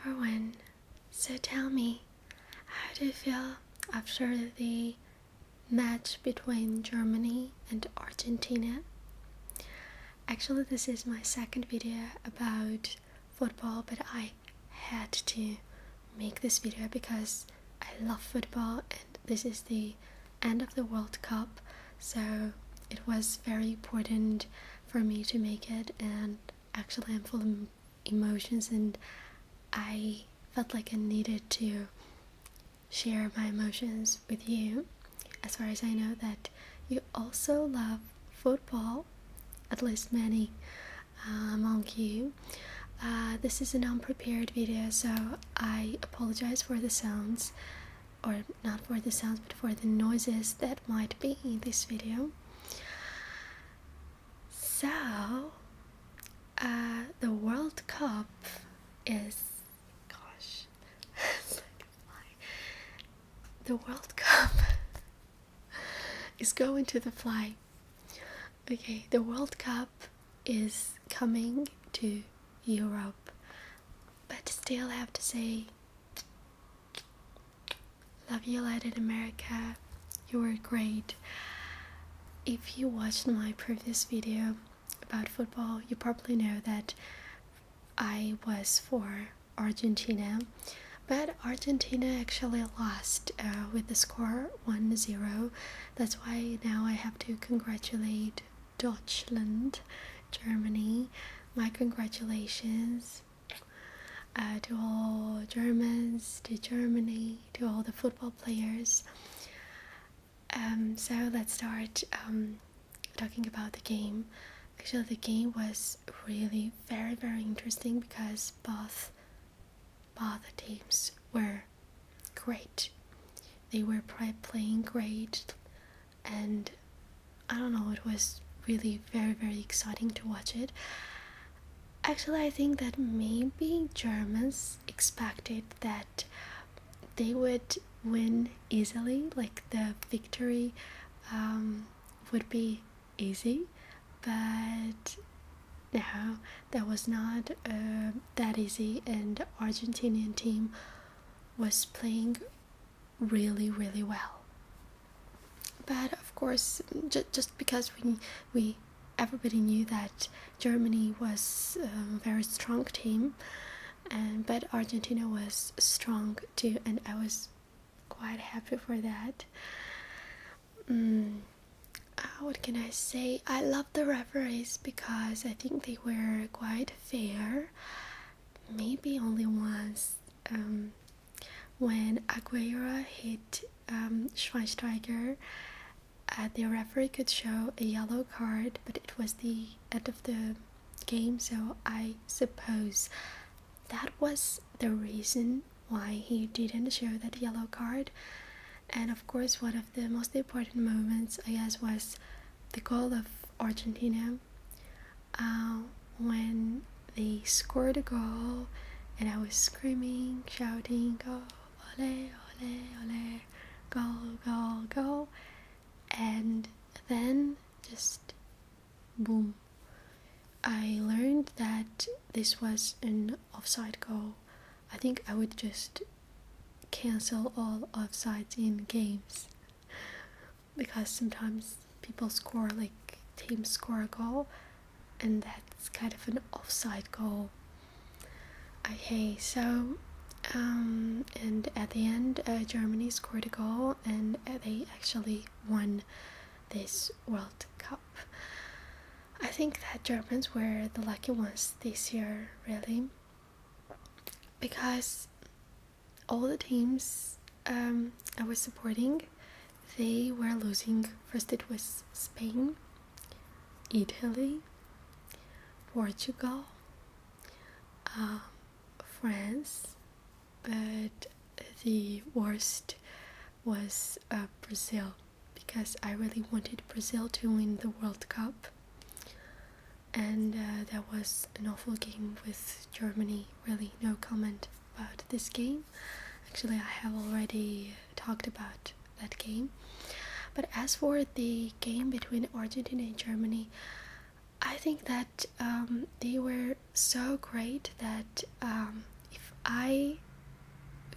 never win. So tell me, how do you feel after the match between Germany and Argentina? Actually, this is my second video about football, but I had to make this video because I love football and this is the end of the World Cup, so it was very important for me to make it. And actually I'm full of emotions and I felt like I needed to share my emotions with you, as far as I know that you also love football, at least many among you. This is an unprepared video, so I apologize for the sounds, or not for the sounds, but for the noises that might be in this video. So, the World Cup is, the World Cup is going to the fly. Okay, the World Cup is coming to Europe, but still I have to say, love you Latin America, you were great. If you watched my previous video about football, you probably know that I was for Argentina, but Argentina actually lost with the score 1-0. That's why now I have to congratulate Deutschland, Germany. My congratulations to all Germans, to Germany, to all the football players. So let's start talking about the game. Actually, the game was really very interesting because both teams were great. They were playing great, and I don't know, it was really very exciting to watch it. Actually, I think that maybe Germans expected that they would win easily, like the victory would be easy, but no, that was not that easy, and the Argentinian team was playing really well. But of course, just because everybody knew that Germany was a very strong team, but Argentina was strong too, and I was quite happy for that. What can I say? I love the referees because I think they were quite fair. Maybe only once when Aguero hit Schweinsteiger, the referee could show a yellow card, but it was the end of the game, so I suppose that was the reason why he didn't show that yellow card. And of course, one of the most important moments, I guess, was the goal of Argentina when they scored a goal, and I was screaming, shouting, "Go, ole, ole, ole, go," and then just boom, I learned that this was an offside goal. I think I would just cancel all offsides in games, because sometimes people score, like teams score a goal, and that's kind of an offside goal. Okay, so and at the end Germany scored a goal, and they actually won this World Cup. I think that Germans were the lucky ones this year, really, because all the teams I was supporting, they were losing. First it was Spain, Italy, Portugal, France, but the worst was Brazil, because I really wanted Brazil to win the World Cup, and that was an awful game with Germany. Really no comment about this game. Actually, I have already talked about that game. But as for the game between Argentina and Germany, I think that they were so great that if if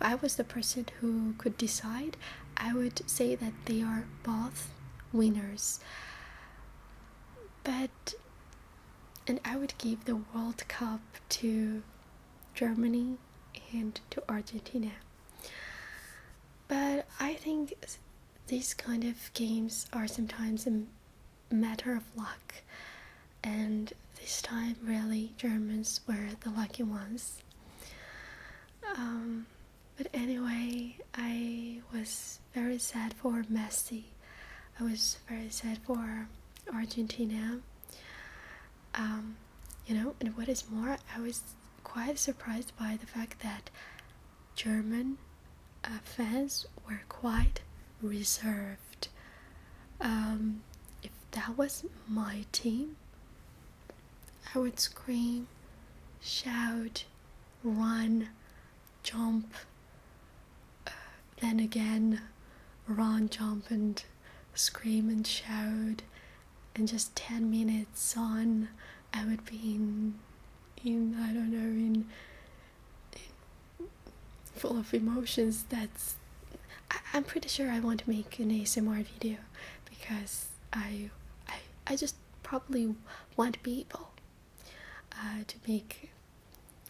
I was the person who could decide, I would say that they are both winners. And I would give the World Cup to Germany and to Argentina. But I think these kind of games are sometimes a matter of luck, and this time really Germans were the lucky ones. But anyway, I was very sad for Messi. I was very sad for Argentina. And what is more, I was quite surprised by the fact that German fans were quite reserved. If that was my team, I would scream, shout, run, jump, then again run, jump and scream and shout, and just 10 minutes on I would be in I don't know, in full of emotions. I'm pretty sure I want to make an ASMR video, because I just probably want people to make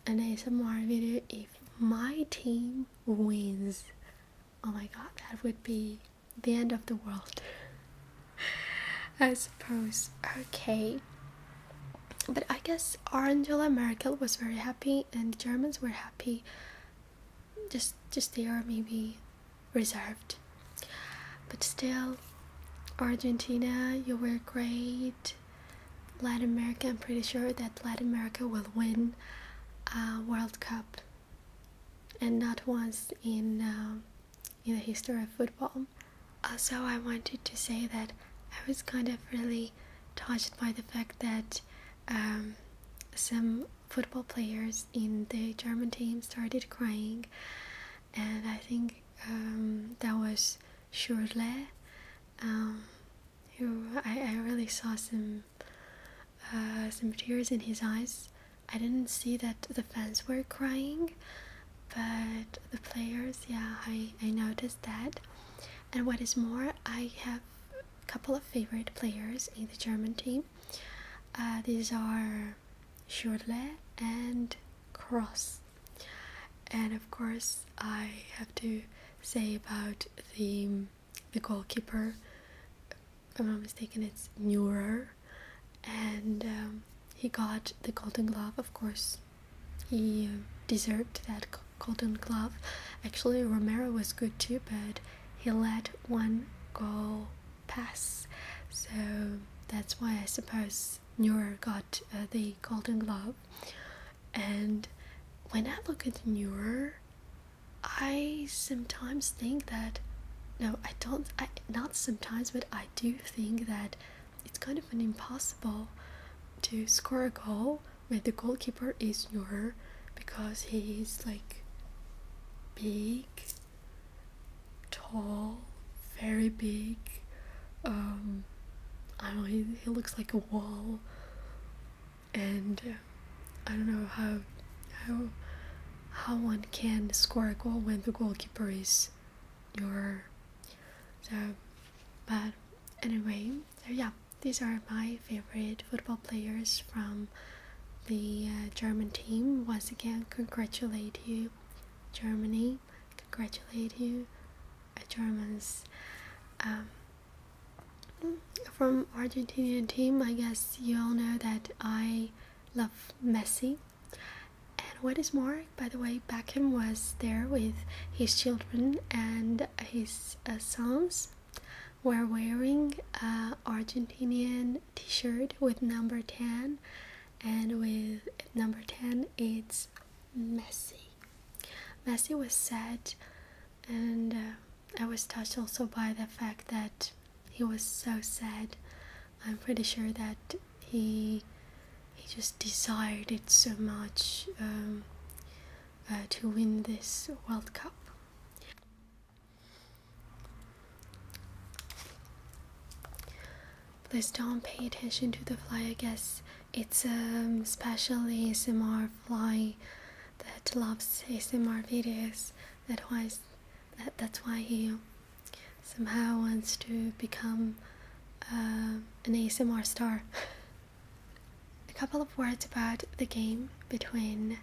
an ASMR video if my team wins. Oh my god, that would be the end of the world. I suppose. Okay. But I guess Angela Merkel was very happy and the Germans were happy. Just they are maybe reserved. But still, Argentina, you were great. Latin America, I'm pretty sure that Latin America will win World Cup, and not once in the history of football. Also, I wanted to say that I was kind of really touched by the fact that some football players in the German team started crying, and I think that was Schürrle, who I really saw some tears in his eyes. I didn't see that the fans were crying, but the players, yeah, I noticed that. And what is more, I have a couple of favorite players in the German team. These are Schürrle and Kroos. And of course, I have to say about the goalkeeper. If I'm not mistaken, it's Neuer. And he got the Golden Glove, of course. He deserved that Golden Glove. Actually, Romero was good too, but he let one goal pass. So that's why I suppose Neuer got the Golden Glove. And when I look at Neuer, I sometimes think that, not sometimes, but I do think that it's kind of an impossible to score a goal when the goalkeeper is Neuer, because he's like big, tall, very big. I don't know, he looks like a wall, and I don't know how one can score a goal when the goalkeeper is Neuer. So, but anyway, so yeah, these are my favorite football players from the German team. Once again, congratulate you, Germany. Congratulate you, Germans. From Argentinian team, I guess you all know that I love Messi. And what is more, by the way, Beckham was there with his children, and his sons were wearing Argentinian t-shirt with number 10, and with number 10 it's Messi. Messi was sad, and I was touched also by the fact that he was so sad. I'm pretty sure that he just desired it so much to win this World Cup. Please don't pay attention to the fly. I guess it's a special ASMR fly that loves ASMR videos. That's why he somehow wants to become an ASMR star. A couple of words about the game between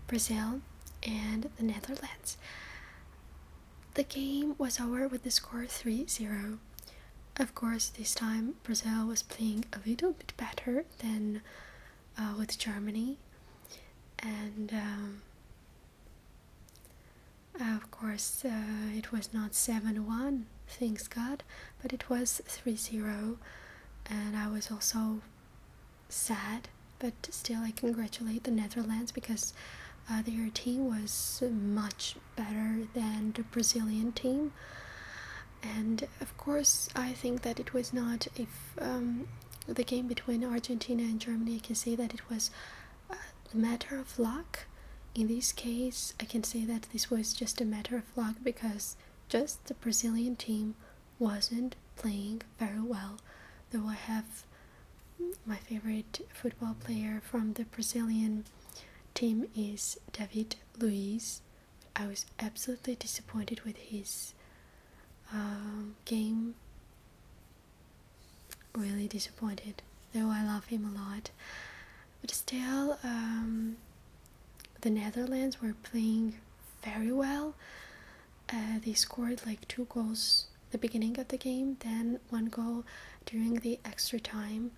Brazil and the Netherlands. The game was over with the score 3-0. Of course, this time Brazil was playing a little bit better than with Germany, and of course it was not 7-1, thanks God, but it was 3-0, and I was also sad, but still I congratulate the Netherlands because their team was much better than the Brazilian team. And of course I think that it was not, if the game between Argentina and Germany, I can say that it was a matter of luck. In this case I can say that this was just a matter of luck because just the Brazilian team wasn't playing very well, though I have my favorite football player from the Brazilian team is David Luiz. I was absolutely disappointed with his game, really disappointed, though I love him a lot. But still, the Netherlands were playing very well. They scored like 2 goals at the beginning of the game, then 1 goal during the extra time,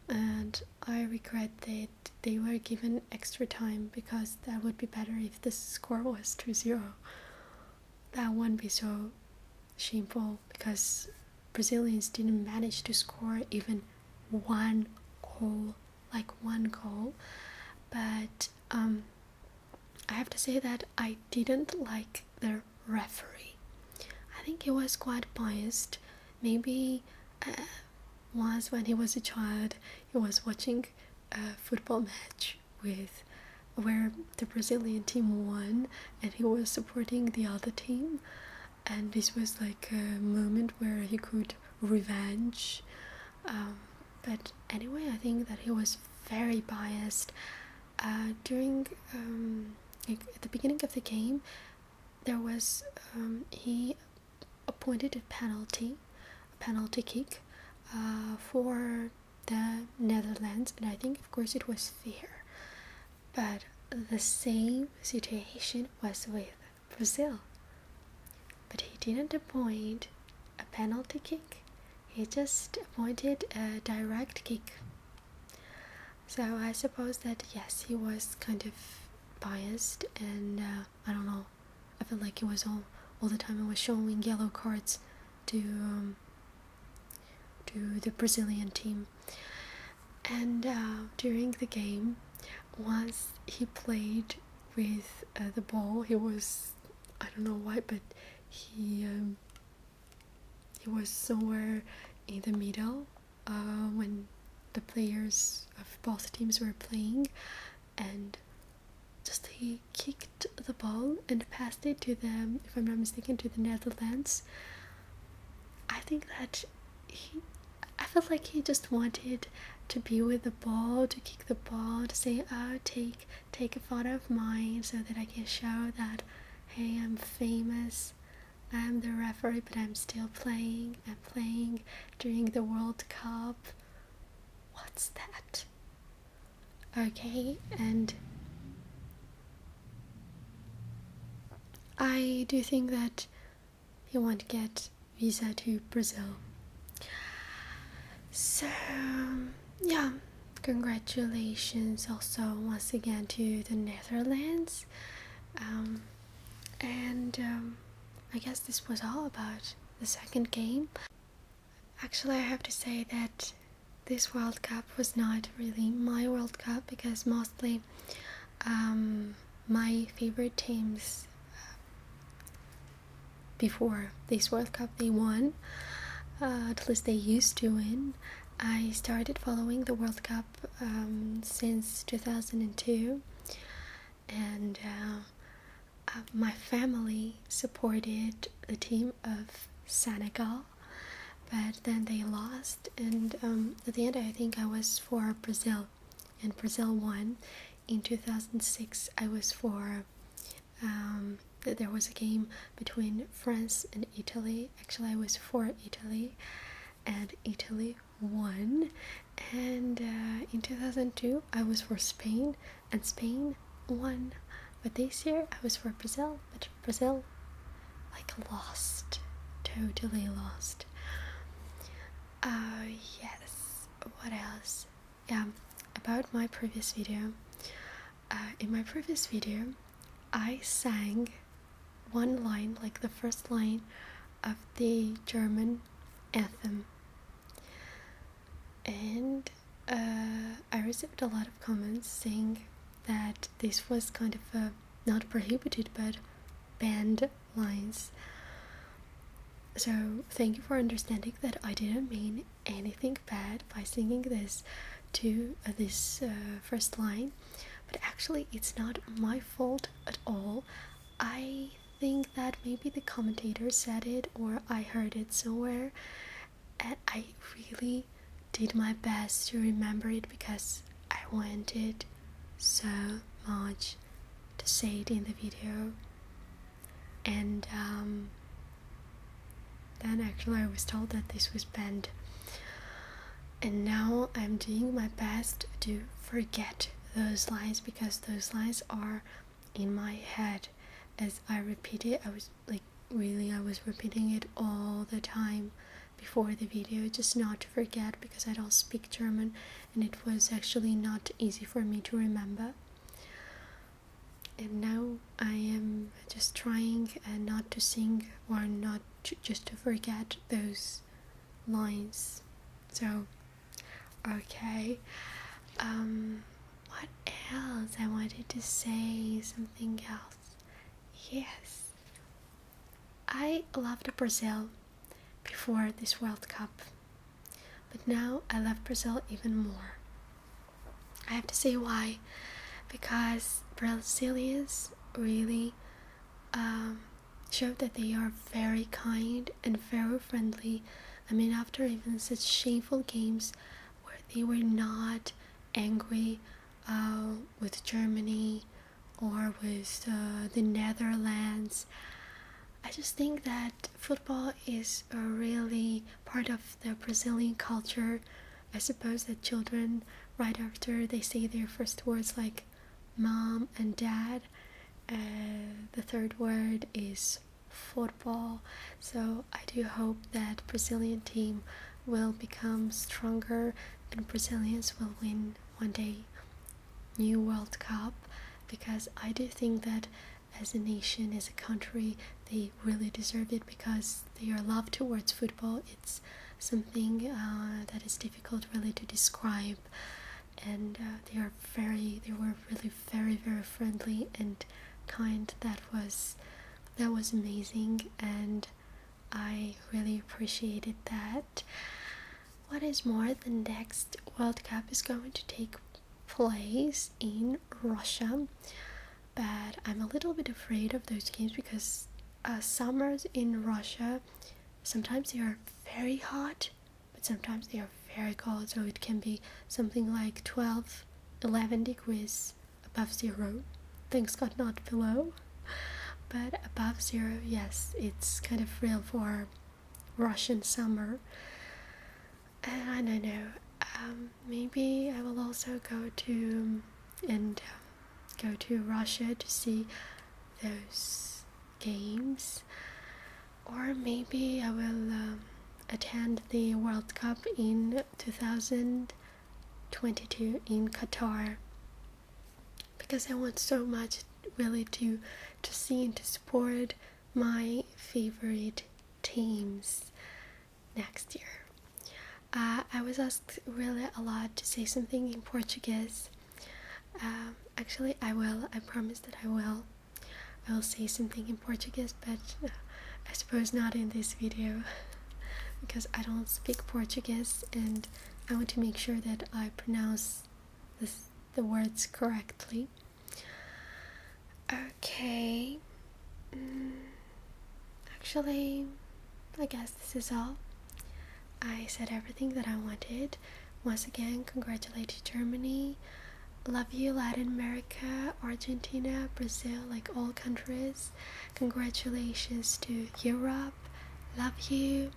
and I regret that they were given extra time because that would be better if the score was 2-0. That wouldn't be so shameful because Brazilians didn't manage to score even 1 goal, like 1 goal. But I have to say that I didn't like the referee. I think he was quite biased. Maybe once when he was a child he was watching a football match where the Brazilian team won and he was supporting the other team, and this was like a moment where he could revenge, but anyway I think that he was very biased. During at the beginning of the game there was he appointed a penalty kick for the Netherlands, and I think of course it was fair, but the same situation was with Brazil. But he didn't appoint a penalty kick, he just appointed a direct kick. So I suppose that yes, he was kind of biased, and I don't know, I felt like he was all the time he was showing yellow cards to the Brazilian team. And during the game, once he played with the ball, he was, I don't know why, but he was somewhere in the middle when the players of both teams were playing, and just he kicked the ball and passed it to them, if I'm not mistaken, to the Netherlands. I think that I felt like he just wanted to be with the ball, to kick the ball, to say, oh, take a photo of mine so that I can show that, hey, I'm famous, I'm the referee, but I'm still playing. I'm playing during the World Cup. What's that? Okay, and I do think that he won't get visa to Brazil. So yeah, congratulations also once again to the Netherlands. And I guess this was all about the second game. Actually, I have to say that this World Cup was not really my World Cup because mostly my favorite teams before this World Cup, they won. At least they used to win. I started following the World Cup since 2002, and my family supported the team of Senegal, but then they lost, and at the end I think I was for Brazil, and Brazil won. in 2006 I was for there was a game between France and Italy. Actually, I was for Italy, and Italy won. And in 2002 I was for Spain, and Spain won. But this year I was for Brazil, but Brazil lost, totally lost. Yes, what else? Yeah, about my previous video. In my previous video I sang one line, like the first line of the German anthem, and I received a lot of comments saying that this was kind of not prohibited but banned lines. So thank you for understanding that I didn't mean anything bad by singing this to this first line, but actually it's not my fault at all. I think that maybe the commentator said it or I heard it somewhere, and I really did my best to remember it because I wanted so much to say it in the video. And then actually I was told that this was banned, and now I'm doing my best to forget those lines because those lines are in my head. As I repeat it, I was repeating it all the time before the video, just not to forget, because I don't speak German and it was actually not easy for me to remember. And now I am just trying not to sing or not just to forget those lines. So okay, what else? I wanted to say something else. Yes, I loved Brazil before this World Cup, but now I love Brazil even more. I have to say why, because Brazilians really showed that they are very kind and very friendly. I mean, after even such shameful games where they were not angry with Germany or with the Netherlands, I just think that football is a really part of the Brazilian culture. I suppose that children, right after they say their first words like mom and dad, the third word is football. So I do hope that Brazilian team will become stronger and Brazilians will win one day new World Cup, because I do think that as a nation, as a country, they really deserve it because their love towards football, it's something that is difficult really to describe. And they were really very, very friendly and kind. That was amazing, and I really appreciated that. What is more, the next World Cup is going to take place in Russia, but I'm a little bit afraid of those games because summers in Russia, sometimes they are very hot, but sometimes they are very cold, so it can be something like 11 degrees above zero. Thanks God, not below, but above zero. Yes, it's kind of real for Russian summer. And I don't know, maybe I will also go to Russia to see those games, or maybe I will attend the World Cup in 2022 in Qatar, because I want so much really to see and to support my favorite teams next year. I was asked really a lot to say something in Portuguese. Actually, I will. I promise that I will say something in Portuguese, but I suppose not in this video because I don't speak Portuguese and I want to make sure that I pronounce the words correctly. Okay. Actually, I guess this is all. I said everything that I wanted. Once again, congratulations Germany. Love you, Latin America, Argentina, Brazil, like all countries. Congratulations to Europe. Love you.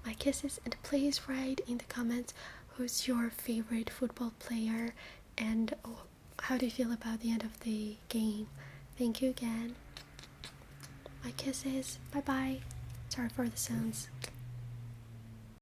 My kisses, and please write in the comments who's your favorite football player and how do you feel about the end of the game. Thank you again. My kisses. Bye bye. Sorry for the sounds.